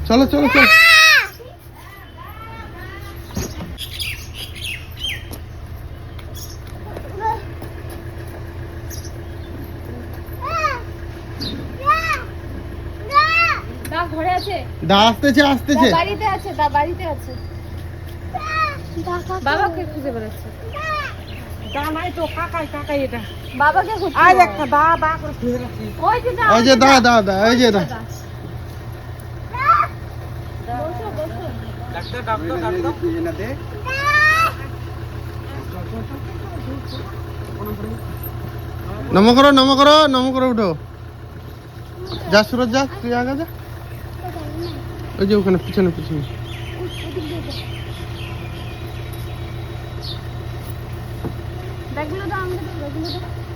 চলো চলো চলো। দা ঘরে আছে, দা আসতেছে আসতেছে। বাড়িতে আছে, দা বাড়িতে আছে। বাবাকে খুঁজে বেড়াচ্ছে। দা নাই তো, কাকাই কাকাই এটা। বাবাকে খুঁজছে। আর একটা দা দা করে খুঁজে রাখি। ওই যে দা, ওই যে দা দা দা, এই যে দা। বসো বসো। Doctor doctor doctor. নমো করো নমো করো নমো করো, উঠো। যা সুরজ যা, তুই আগে যা। ওই যে ওখানে পিছনে পিছনে। ব্যাগগুলো দাও, আমাকে দাও, ব্যাগগুলো দাও।